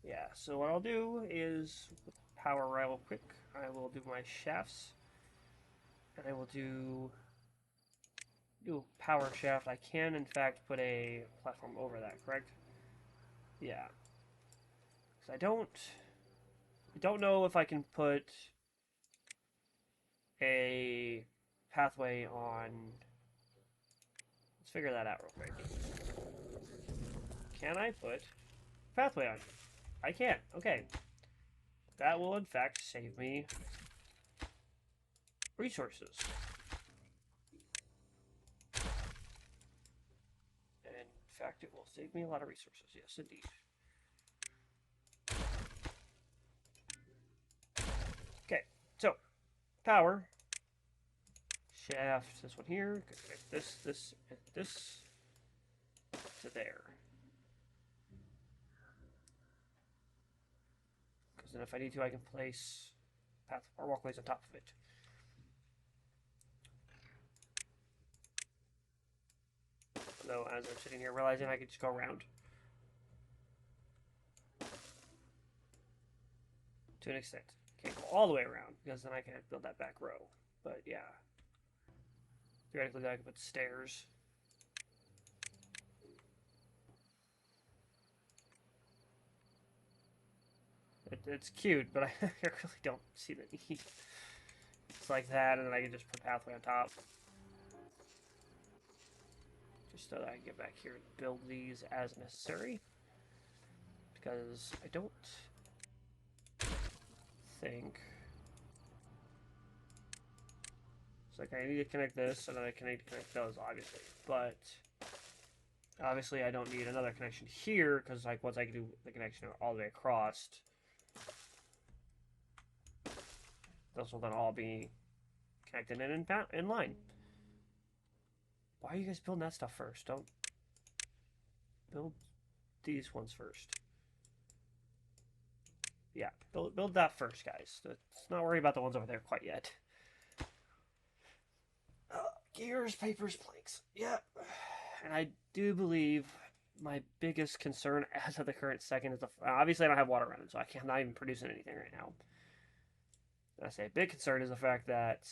yeah, so what I'll do is power real quick. I will do my shafts, and I will do power shaft. I can in fact put a platform over that, correct? Yeah. Because I don't know if I can put a pathway on. Let's figure that out real quick. Can I put pathway on? I can. Okay. That will in fact save me resources. And in fact, it will save me a lot of resources. Yes, indeed. Okay, so power shaft. This one here. This to there. Because then if I need to, I can place path or walkways on top of it. Although, as I'm sitting here realizing I could just go around. To an extent. Can't go all the way around, because then I can't build that back row. But yeah. Theoretically, I could put stairs. It's cute, but I really don't see the need. It's like that, and then I can just put pathway on top. Just so that I can get back here and build these as necessary. Because I don't think... It's like I need to connect this, and then I need to connect those, obviously. But obviously I don't need another connection here, because like once I can do the connection all the way across, those will then all be connected and in line. Why are you guys building that stuff first? Don't build these ones first. Yeah, build that first, guys. Let's not worry about the ones over there quite yet. Gears, papers, planks. Yeah. And I do believe my biggest concern as of the current second is obviously I don't have water running, so I'm not even producing anything right now. And I say a big concern is the fact that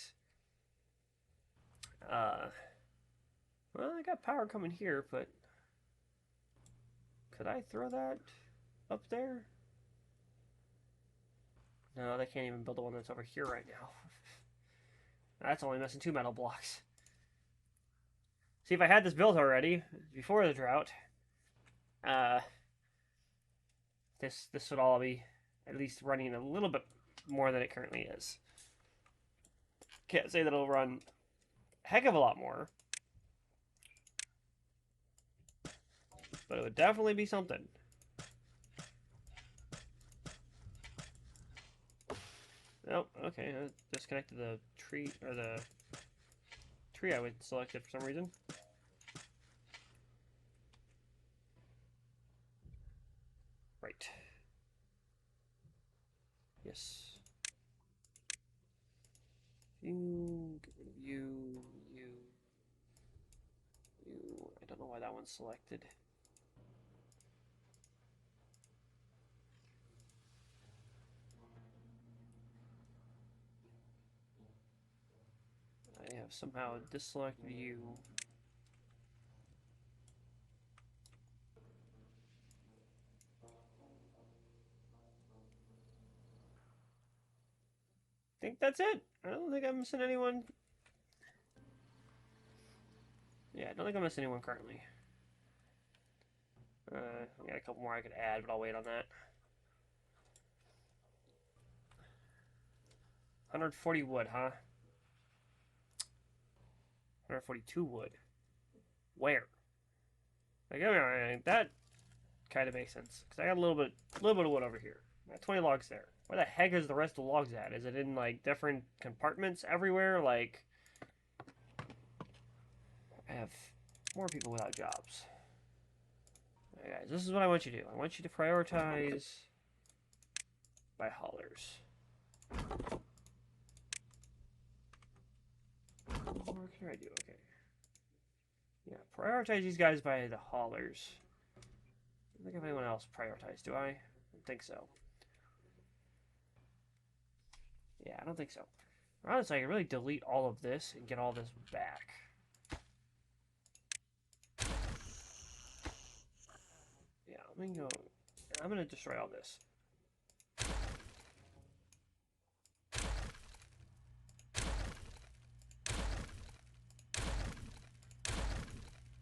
well, I got power coming here, but could I throw that up there? No, they can't even build the one that's over here right now. That's only missing 2 metal blocks. See, if I had this built already before the drought, this would all be at least running a little bit more than it currently is. Can't say that it'll run a heck of a lot more, but it would definitely be something. Oh, okay. I disconnected the tree, or the tree I would selected for some reason. Right. Yes. You, you. I don't know why that one's selected. I have somehow disselected you. I think that's it. I don't think I'm missing anyone. Yeah, I don't think I'm missing anyone currently. I got a couple more I could add, but I'll wait on that. 140 wood, huh? 142 wood. Where? Like, I mean, that kind of makes sense because I got a little bit of wood over here. I got 20 logs there. Where the heck is the rest of the logs at? Is it in like different compartments everywhere? Like, I have more people without jobs. Alright, guys, this is what I want you to do. I want you to prioritize by haulers. What can I do? Okay. Yeah, prioritize these guys by the haulers. I don't think if anyone else prioritized, do I? I don't think so. Yeah, I don't think so. Honestly, I can really delete all of this and get all this back. Yeah, I'm gonna destroy all this.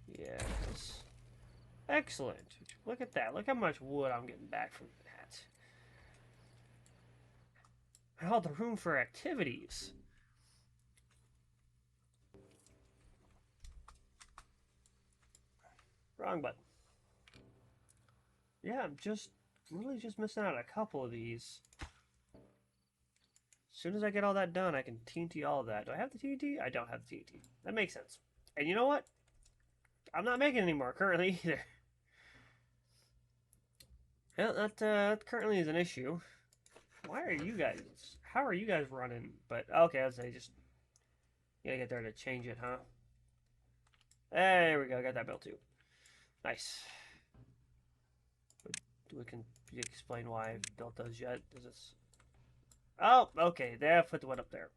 Yeah, excellent. Look at that. Look how much wood I'm getting back from that. All the room for activities. Wrong button. Yeah, I'm really just missing out on a couple of these. As soon as I get all that done, I can TNT all of that. Do I have the TNT? I don't have the TNT. That makes sense. And you know what? I'm not making any more currently either. Well, that currently is an issue. Why are you guys? How are you guys running? But okay, I'll say just gotta get there to change it, huh? There we go. Got that built too. Nice. We can explain why I built those yet. Does this? Oh, okay. They have put the one up there.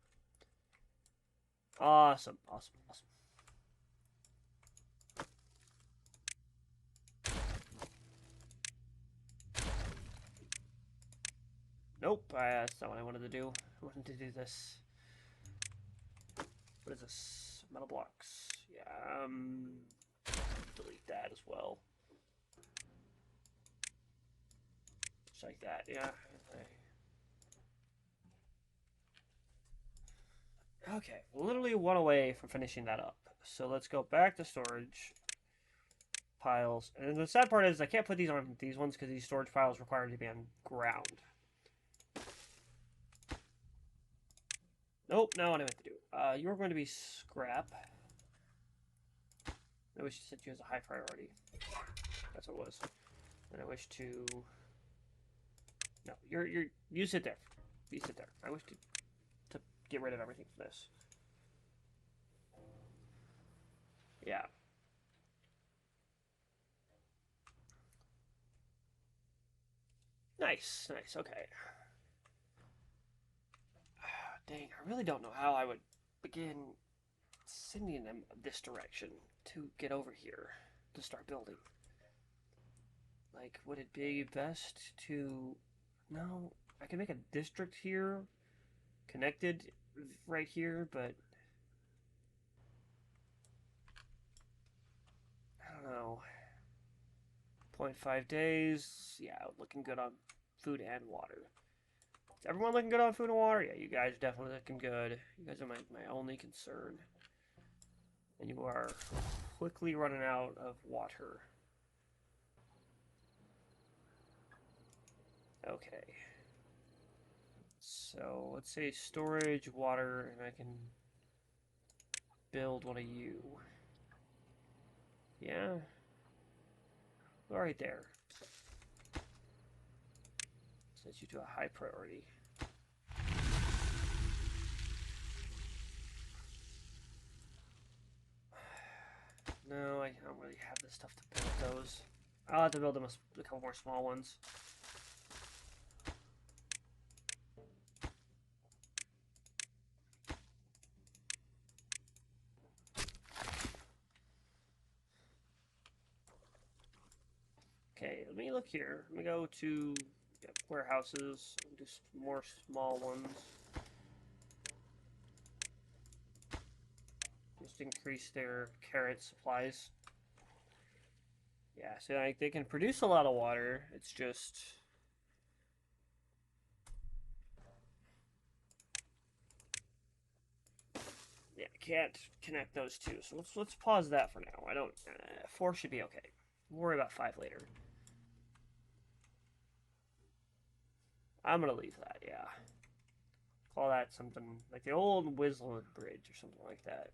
Awesome, awesome, awesome. Nope, that's not what I wanted to do. I wanted to do this. What is this? Metal blocks. Yeah, delete that as well. Just like that, yeah. Okay, literally one away from finishing that up. So let's go back to storage piles. And the sad part is I can't put these on these ones because these storage piles require to be on ground. Nope, no, what I meant to do. You're going to be scrap. I wish to set you as a high priority. That's what it was. And I wish to... No, you sit there. You sit there. I wish to get rid of everything from this. Yeah. Nice, nice, okay. Dang, I really don't know how I would begin sending them this direction to get over here to start building. Like, would it be best to... No, I can make a district here, connected right here, but... I don't know. 0.5 days. Yeah, looking good on food and water. Is everyone looking good on food and water? Yeah, you guys are definitely looking good. You guys are my only concern. And you are quickly running out of water. Okay. So, let's say storage, water, and I can build one of you. Yeah? Right there. Set you to a high priority. No, I don't really have the stuff to build those. I'll have to build them a couple more small ones. Okay, let me look here. Let me go to warehouses and do some more small ones. Just increase their carrot supplies. Yeah, so like they can produce a lot of water. It's just yeah, I can't connect those two. So let's pause that for now. I don't. 4 should be okay. We'll worry about 5 later. I'm gonna leave that, yeah. Call that something like the old Whistler Bridge or something like that.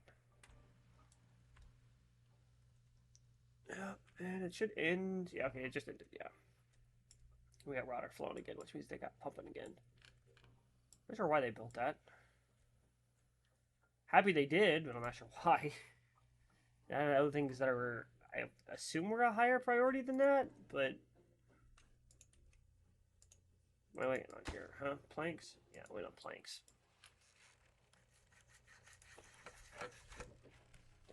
Yeah, and it should end. Yeah, okay, it just ended, yeah. We got water flowing again, which means they got pumping again. Not sure why they built that. Happy they did, but I'm not sure why. And other things that are, I assume, were a higher priority than that, but what am I waiting on here? Huh? Planks? Yeah, wait on planks.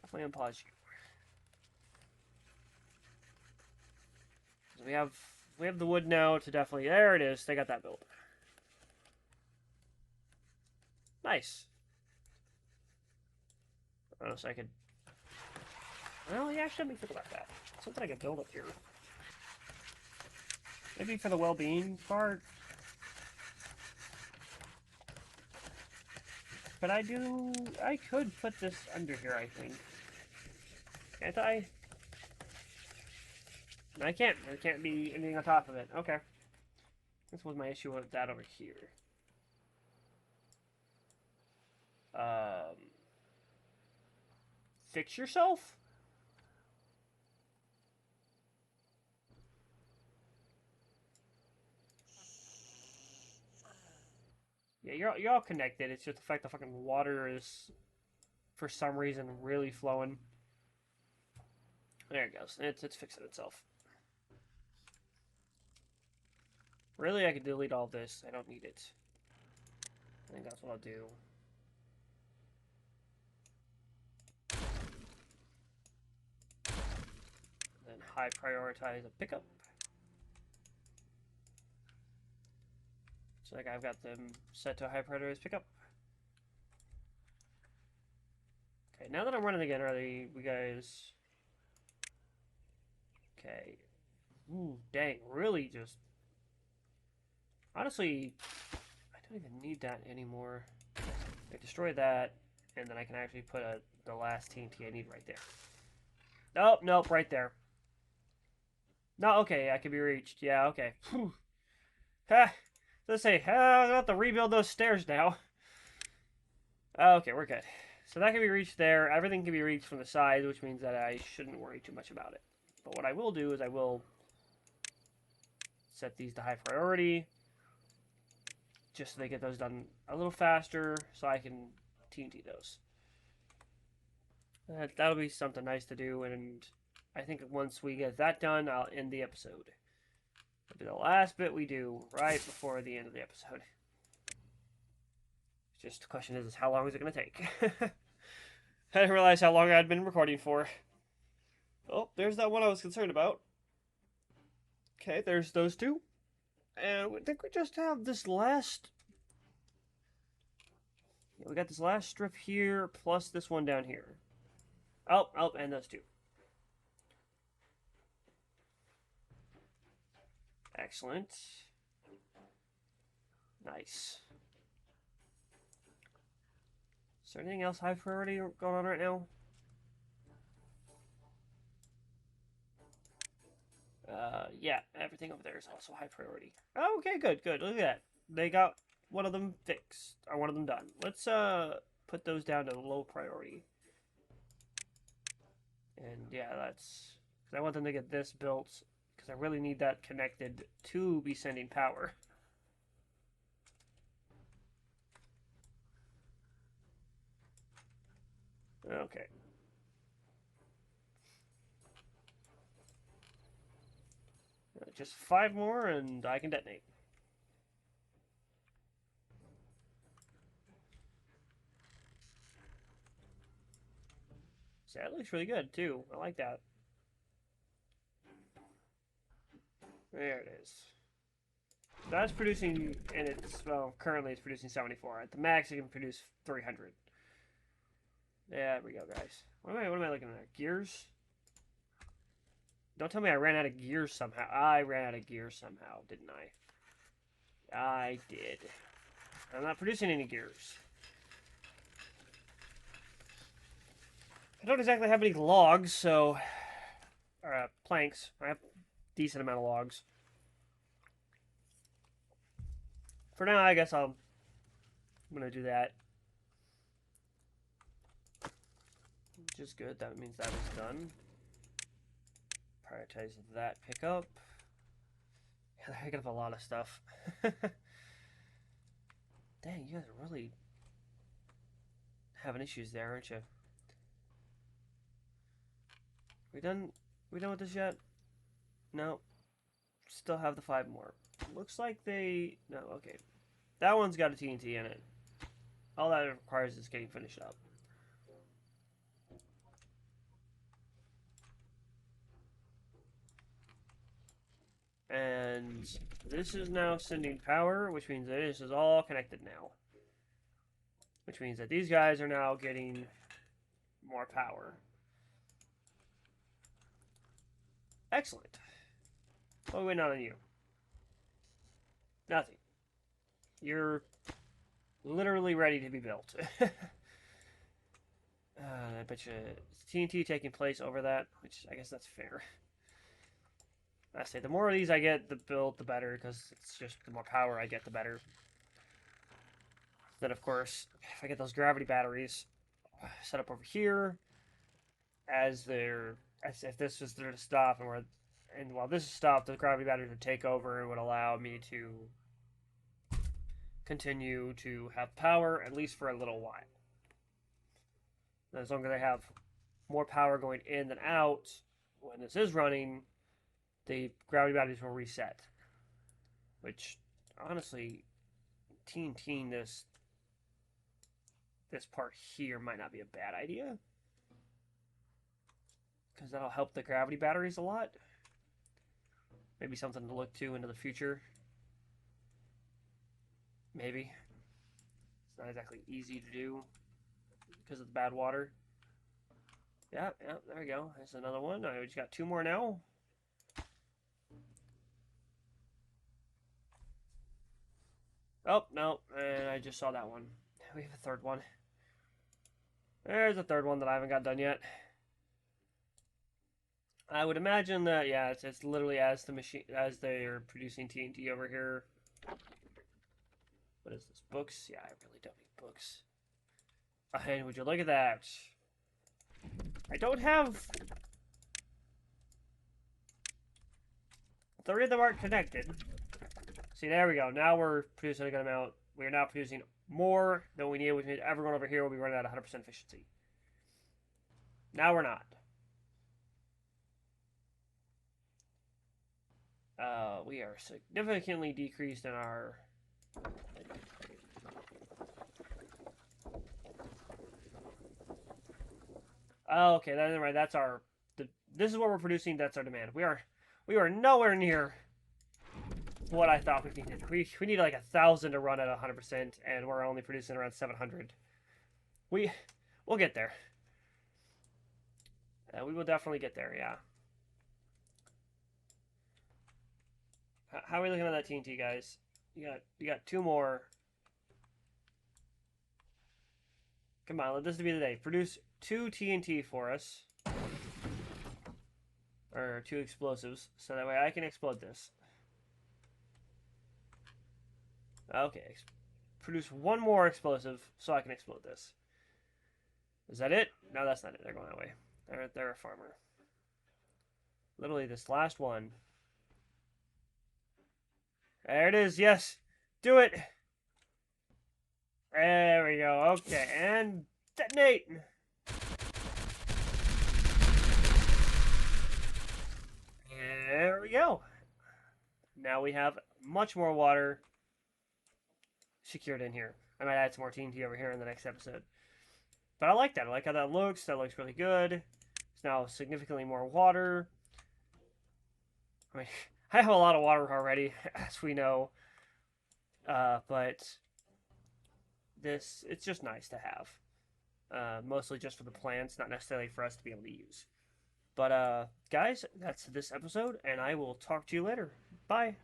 Definitely unpause you. So we have the wood now to definitely. There it is. They got that built. Nice. Oh, so I could. Well, yeah, actually, let me think about that. Something I could build up here. Maybe for the well-being part. But I could put this under here, I think. Can't I? No, I can't. There can't be anything on top of it. Okay. This was my issue with that over here. Fix yourself? Yeah, you're all connected. It's just the fact the fucking water is, for some reason, really flowing. There it goes. It's fixing itself. Really, I could delete all this. I don't need it. I think that's what I'll do. Then high prioritize a pickup. So like I've got them set to a high prioritize pickup. Okay, now that I'm running again, are we guys? Okay. Ooh, dang, really just. Honestly, I don't even need that anymore. I destroy that, and then I can actually put the last TNT I need right there. Nope, nope, right there. No, okay, I can be reached. Yeah, okay. Ha! Let's say, I'm gonna have to rebuild those stairs now. Okay, we're good. So that can be reached there. Everything can be reached from the side, which means that I shouldn't worry too much about it. But what I will do is I will set these to high priority, just so they get those done a little faster, so I can TNT those. That'll be something nice to do, and I think once we get that done, I'll end the episode. It'll be the last bit we do right before the end of the episode. Just the question is how long is it going to take? I didn't realize how long I'd been recording for. Oh, there's that one I was concerned about. Okay, there's those two. And I think we just have this last... Yeah, we got this last strip here, plus this one down here. Oh, and those two. Excellent. Nice. Is there anything else high priority going on right now? Yeah, everything over there is also high priority. Oh, okay, good. Look at that. They got one of them fixed, or one of them done. Let's put those down to low priority. And yeah, that's because I want them to get this built because I really need that connected to be sending power. Okay. Just 5 more and I can detonate. See, that looks really good too. I like that. There it is. That's producing, and it's, well, currently it's producing 74. At the max, it can produce 300. There we go, guys. What am I looking at? Gears? Don't tell me I ran out of gears somehow. I ran out of gears somehow, didn't I? I did. I'm not producing any gears. I don't exactly have any logs, so planks. I have a decent amount of logs. For now, I guess I'm gonna do that. Which is good. That means that is done. Prioritize that pickup. Yeah, I got a lot of stuff. Dang, you guys are really having issues there, aren't you? We done? We done with this yet? No. Still have the 5 more. Looks like they... No, okay. That one's got a TNT in it. All that requires is getting finished up. And this is now sending power, which means that this is all connected now. Which means that these guys are now getting more power. Excellent. What are we waiting on you? Nothing. You're literally ready to be built. I bet you TNT taking place over that, which I guess that's fair. I say the more of these I get the built, the better, because it's just the more power I get, the better. Then, of course, if I get those gravity batteries set up over here, as if this was there to stop, and while this is stopped, the gravity batteries would take over and would allow me to continue to have power at least for a little while. As long as I have more power going in than out when this is running, the gravity batteries will reset. Which, honestly, TNTing this part here might not be a bad idea, because that'll help the gravity batteries a lot. Maybe something to look to into the future. Maybe. It's not exactly easy to do because of the bad water. Yeah, there we go. There's another one. I just got 2 more now. Oh, no, and I just saw that one. We have a 3rd one. There's a 3rd one that I haven't got done yet. I would imagine that, yeah, it's literally as they are producing TNT over here. What is this? Books? Yeah, I really don't need books. And would you look at that? I don't have 3 of them aren't connected. See, there we go. Now we're producing a good amount. We are now producing more than we need, which means everyone over here will be running at 100% efficiency. Now we're not. We are significantly decreased in our... Oh, okay, that's right. That's our... This is what we're producing. That's our demand. We are nowhere near what I thought we needed. We need like 1,000 to run at 100%, and we're only producing around 700. We'll get there. We will definitely get there. Yeah. How are we looking at that TNT, guys? You got 2 more. Come on, let this be the day. Produce 2 TNT for us. Or 2 explosives, so that way I can explode this. Okay. Produce 1 more explosive so I can explode this. Is that it? No, that's not it. They're going that way. They're a farmer. Literally, this last one. There it is. Yes. Do it. There we go. Okay. And detonate. There we go. Now we have much more water secured in here. I might add some more TNT over here in the next episode. But I like that. I like how that looks. That looks really good. It's now significantly more water. I mean, I have a lot of water already, as we know. But it's just nice to have. Mostly just for the plants, not necessarily for us to be able to use. But, guys, that's this episode, and I will talk to you later. Bye.